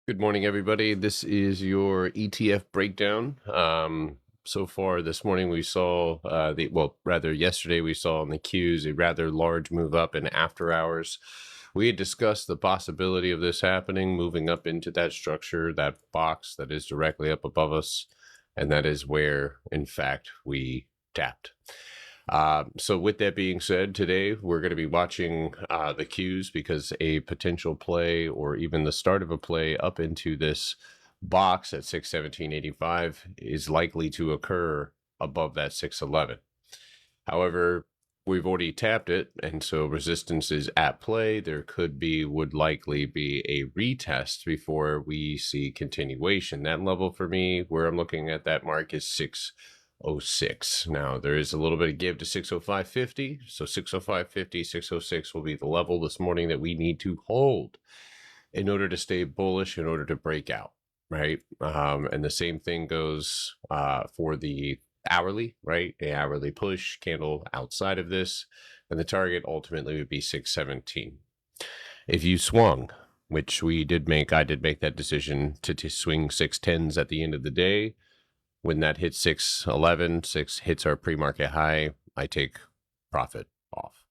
Good morning, everybody. This is your ETF breakdown. So far this morning we saw yesterday we saw on the Qs a rather large move up in after hours. We had discussed the possibility of this happening, moving up into that structure, that box that is directly up above us, and that is where, in fact, we tapped. So with that being said, today we're going to be watching the cues because a potential play or even the start of a play up into this box at 617.85 is likely to occur above that 611. However, we've already tapped it, and so resistance is at play. There would likely be a retest before we see continuation. That level for me, where I'm looking at that mark, is 606. Now, there is a little bit of give to 605.50. So 605.50, 606 will be the level this morning that we need to hold in order to stay bullish, in order to break out, right? And the same thing goes for the hourly, right? A hourly push candle outside of this, and the target ultimately would be 617. If you swung, which I did make that decision to swing 610s at the end of the day. When that hits 611, 6 hits our pre-market high, I take profit off.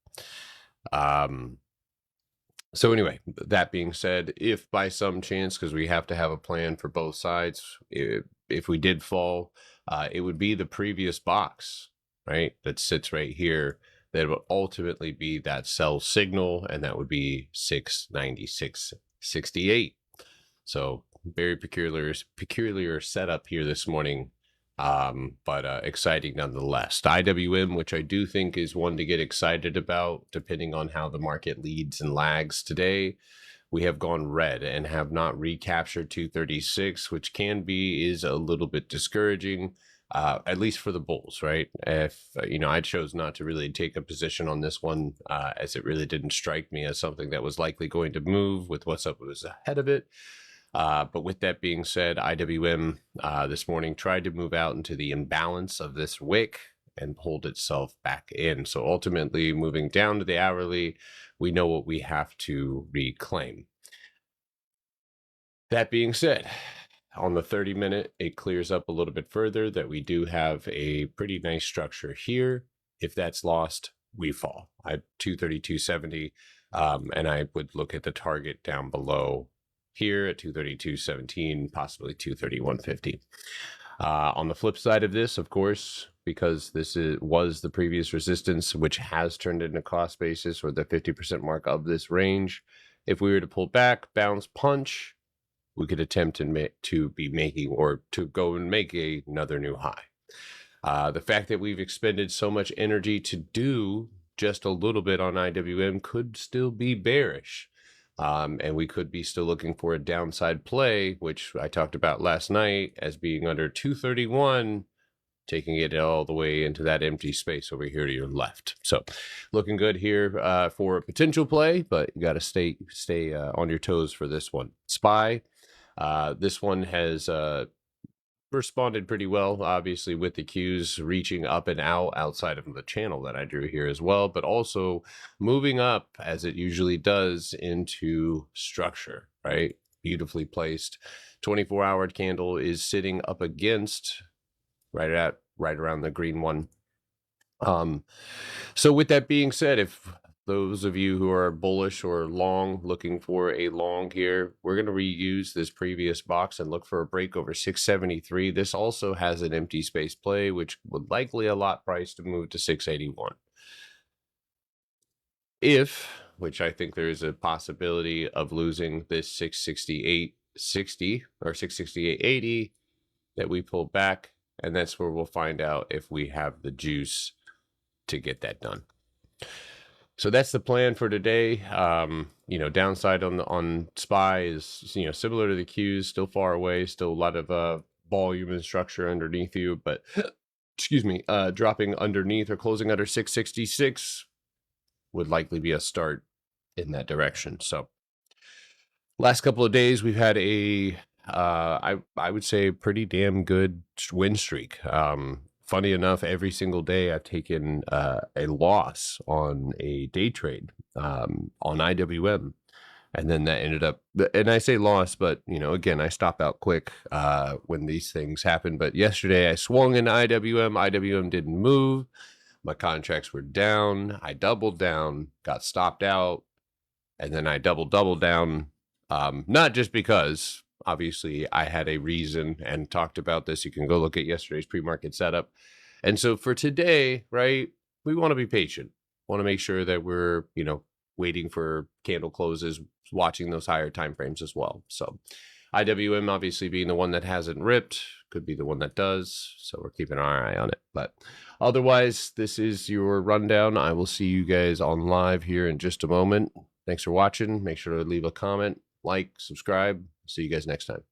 So anyway, that being said, if by some chance, because we have to have a plan for both sides, if we did fall, it would be the previous box, right, that sits right here, that would ultimately be that sell signal, and that would be 696.68. So very peculiar setup here this morning, but exciting nonetheless. The IWM, which I do think is one to get excited about, depending on how the market leads and lags today. We have gone red and have not recaptured 236, which is a little bit discouraging, at least for the bulls, right? If I chose not to really take a position on this one, as it really didn't strike me as something that was likely going to move with what's up was ahead of it. But with that being said, IWM this morning tried to move out into the imbalance of this wick and pulled itself back in. So ultimately, moving down to the hourly, we know what we have to reclaim. That being said, on the 30-minute, it clears up a little bit further that we do have a pretty nice structure here. If that's lost, we fall. I 232.70, and I would look at the target down below here at 232.17, possibly 231.50. On the flip side of this, of course, because was the previous resistance, which has turned into cost basis or the 50% mark of this range. If we were to pull back, bounce, punch, we could attempt to be making or to go and make another new high. The fact that we've expended so much energy to do just a little bit on IWM could still be bearish. And we could be still looking for a downside play, which I talked about last night as being under 231, taking it all the way into that empty space over here to your left. So looking good here for a potential play, but you got to stay on your toes for this one. SPY, this one has responded pretty well, obviously, with the cues reaching up and out outside of the channel that I drew here as well, but also moving up as it usually does into structure, right? Beautifully placed. 24-hour candle is sitting up against right around the green one. So with that being said, if those of you who are bullish or long, looking for a long here, we're going to reuse this previous box and look for a break over 673. This also has an empty space play, which would likely allow price to move to 681. Which I think there is a possibility of losing this 668.60 or 668.80 that we pull back, and that's where we'll find out if we have the juice to get that done. So that's the plan for today. Downside on SPY is similar to the Qs, still far away, still a lot of volume and structure underneath you, but excuse me, dropping underneath or closing under 666 would likely be a start in that direction. So last couple of days we've had I would say pretty damn good win streak. Funny enough, every single day I've taken a loss on a day trade on IWM. And then that ended up, and I say lost, but again, I stop out quick when these things happen. But yesterday I swung in IWM. IWM didn't move. My contracts were down. I doubled down, got stopped out, and then I doubled down. Not just because, obviously, I had a reason and talked about this. You can go look at yesterday's pre-market setup. And so for today, right, we want to be patient. Want to make sure that we're, waiting for candle closes, watching those higher time frames as well. So IWM obviously being the one that hasn't ripped, could be the one that does. So we're keeping our eye on it. But otherwise, this is your rundown. I will see you guys on live here in just a moment. Thanks for watching. Make sure to leave a comment, like, subscribe. See you guys next time.